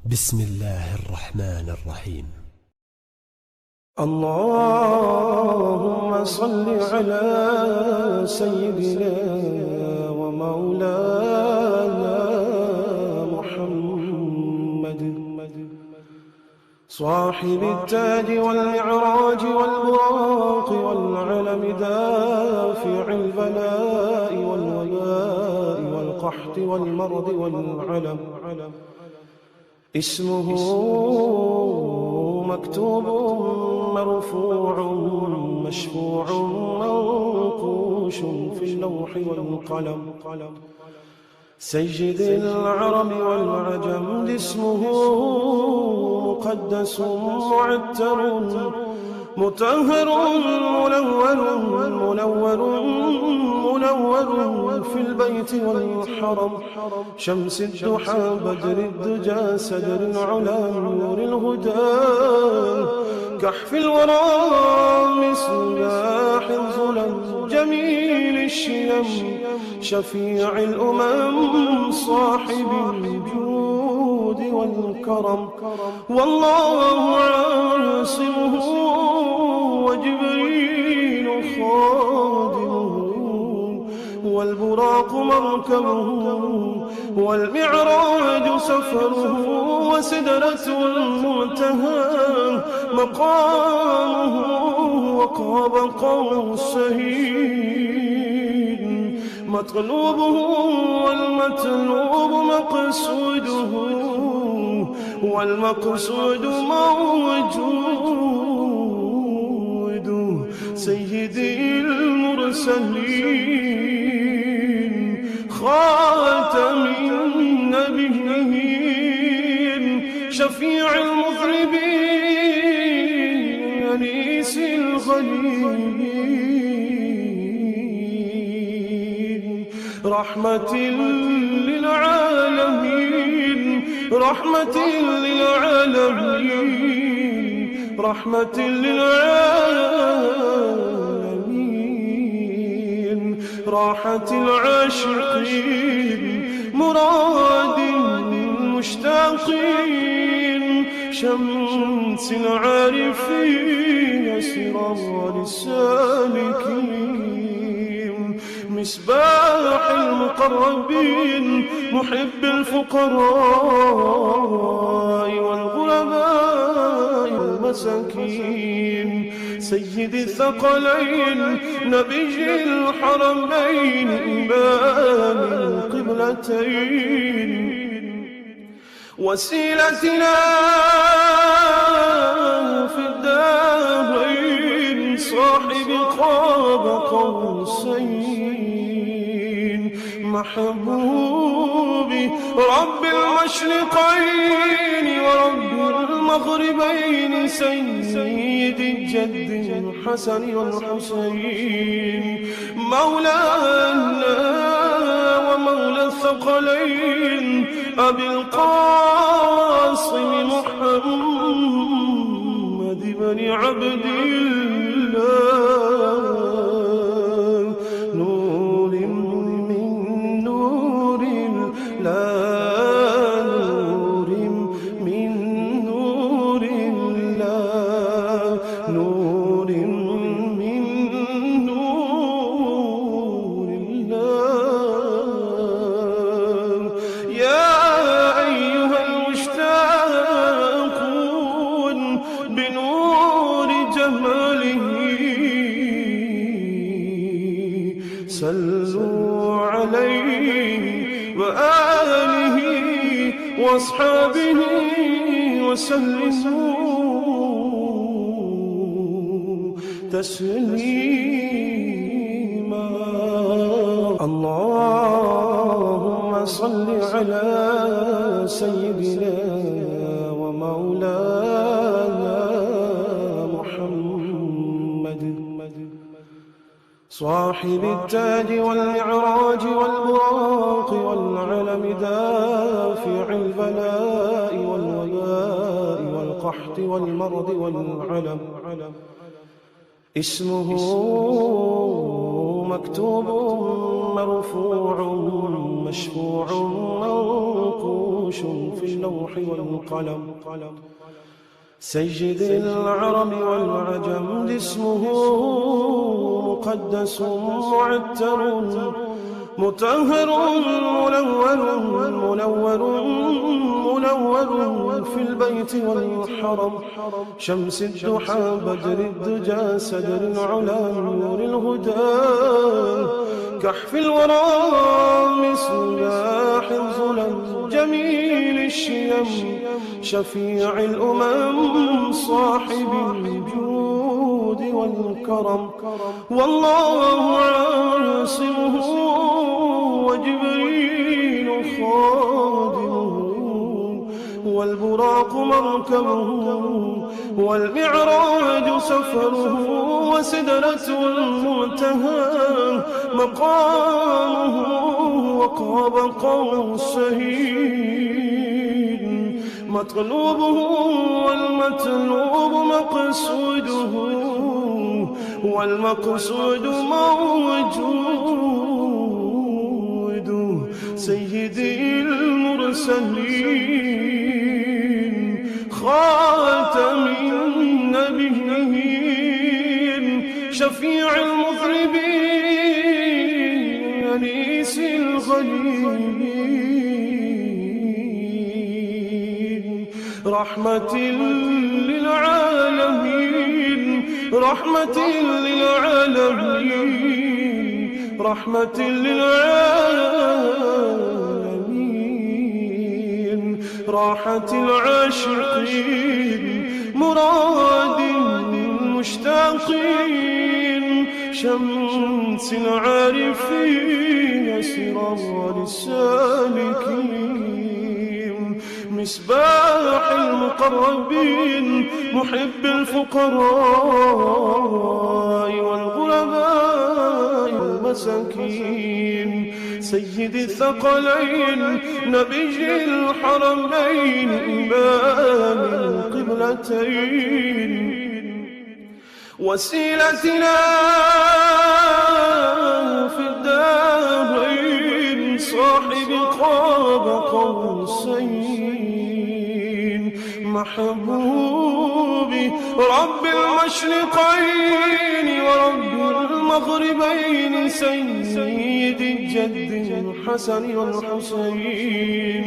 بسم الله الرحمن الرحيم. اللهم صل على سيدنا ومولانا محمد صاحب التاج والمعراج والبراق والعلم دافع البلاء والوباء والقحط والمرض والعلم اسمه مكتوب مرفوع مشفوع منقوش في اللوح والقلم سيد العرب والعجم اسمه مقدس معتر مطهر منور في البيت والحرم شمس الضحى بدر الدجى سدر العلا نور الهدى كحف الورى مصباح الظلم جميل الشيم شفيع الأمم صاحب الجود والكرم والله عاصمه وجبريل خادمه والبراق مركبه والمعراج سفره وسدرة المنتهى مقامه وقاب قوسين مطلوبه والمطلوب مقصوده والمقصود موجود سيدي المرسلين خاتم النبيين شفيع المذنبين أنيس الغليل رحمة للعالمين رحمة للعالمين رحمة للعالمين راحة العاشقين مراد المشتاقين شمس العارفين سرار السالكين مصباح المقربين محب الفقراء والغرباء والمساكين سيد الثقلين نبي الحرمين إمام القبلتين وسيلتنا في الدارين صاحب قاب قوسين محبوب رب المشرقين ورب المغربين سيد الجد الحسن والحسين مولانا ومولى الثقلين أبي القاسم محمد بن عبد الله نور من نور الله نور من نور الله نور من نور الله يا أيها المشتاقون بنور جماله صلوا عليه وآله وأصحابه وسلموا تسليما اللهم صل على سيدنا ومولانا محمد صاحب التاج والمعراج والبراق والعلم دافع البلاء والوباء والقحط والمرض والعلم اسمه مكتوب مرفوع مشفوع منقوش منقوش في اللوح والقلم. سيد العرب والعجم اسمه مقدس معتر مطهر منور في البيت والحرم. شمس الضحى بدر الدجى سدر العلا نور الهدى كحف الورى مصباح الظلم جميل الشيم شفيع الأمم صاحب الجود والكرم. والله عاصمه وجبريل خادمه والبراق مركبه والمعراج سفره وسدرة المنتهى مقامه وقاب قوسين مطلوبه والمطلوب مقصوده والمقصود موجود. سيدي المرسلين خاتم النبيين شفيع المذنبين أنيس الغليل رحمة للعالمين رحمة للعالمين رحمة للعالمين راحة العاشقين مراد المشتاقين شمس العارفين سرار السالكين مصباح المقربين محب الفقراء والغرباء والمساكين سيد الثقلين نبي الحرمين إمام القبلتين وسيلتنا في الدارين صاحب قاب قوسين محبوبي رب المشرقين ورب المغربين سيد الجد الحسن والحسين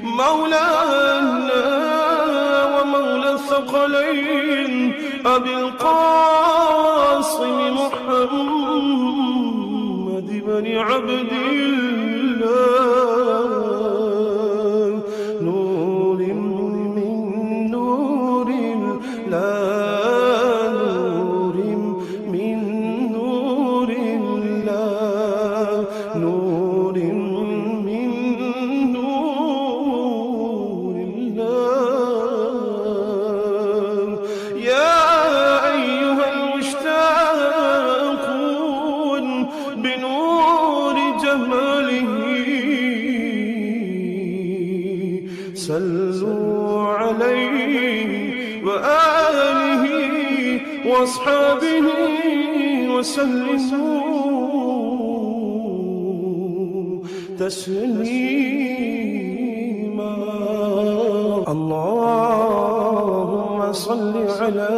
مولانا ومولى الثقلين أبي القاسم محمد بن عبد الله نور من نور الله نور من نور الله نور من نور الله. يا أيها المشتاقون بنور جماله صلوا عليه وآله وأصحابه وسلموا تسليما. اللهم صل على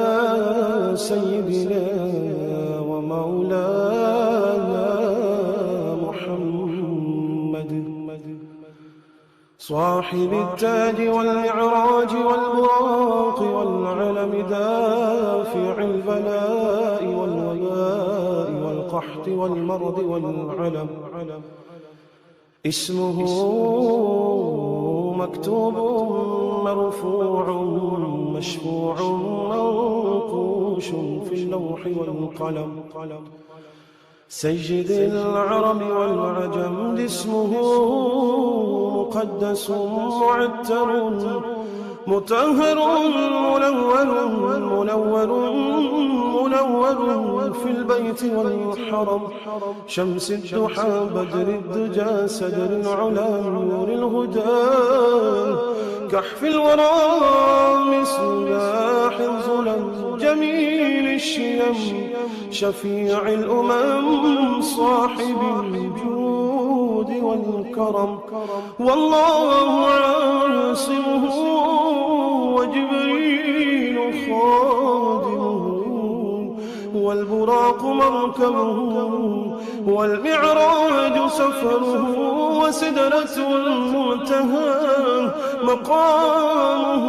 سيدنا ومولانا محمد صاحب التاج والمعراج والبراق والعلم دافع البلاء والوباء والقحط والمرض والعلم اسمه مكتوب مرفوع مشفوع منقوش في اللوح والقلم. سيد العرب والعجم اسمه مقدس معتر مطهر منور في البيت والحرم. شمس الضحى بدر الدجى سدر العلا نور الهدى كحف الورى مصباح الظلم جميل الشيم شفيع الأمم صاحب الجود والكرم، والله عاصمه وجبريل خادمه، والبراق مركبه، والمعراج سفره، وسدرة المنتهى مقامه،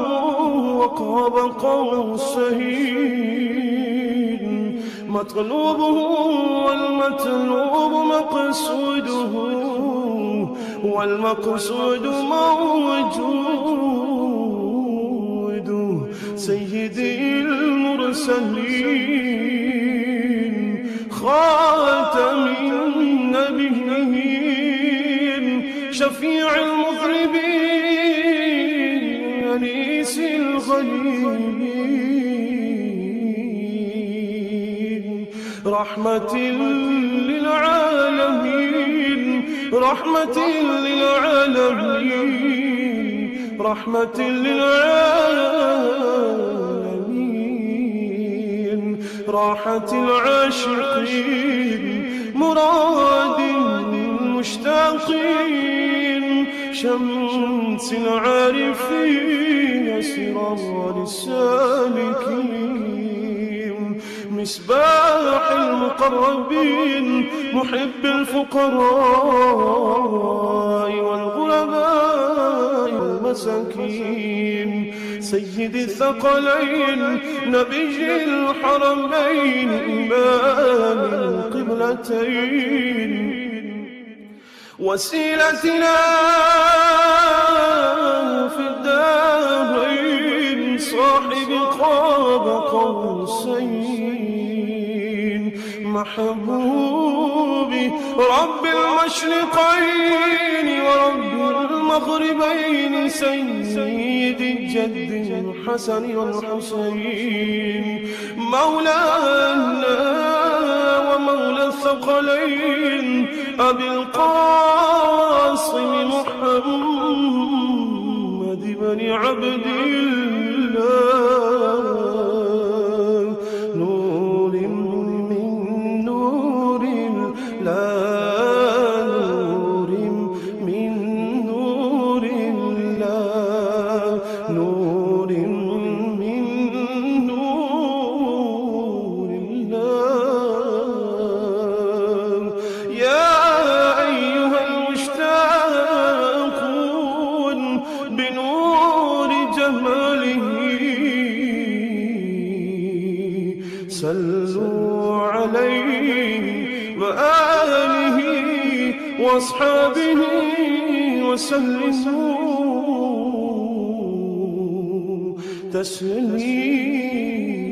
وقاب قوسين مطلوبه، والمطلوب مقصوده، والمقصود موجود. سيدي المرسلين خاتم النبيين شفيع المذنبين أنيس الغليل رحمة للعالمين رحمة للعالمين رحمة للعالمين راحة العاشقين مراد المشتاقين شمس العارفين سرار السالكين مصباح المقربين محب الفقراء والغرباء والمساكين سيد الثقلين نبي الحرمين إمام القبلتين وسيلتنا في الدارين صاحب قاب قوسين محبوبي رب المشرقين ورب المغربين سيد الجد الحسن والحسين مولانا ومولى الثقلين أبي القاسم محمد بن عبد الله نور من نور الله نور من نور الله نور من نور الله يا أيها المشتاقون بنور جماله صلوا عليه وآله وأصحابه وسلموا تسليما.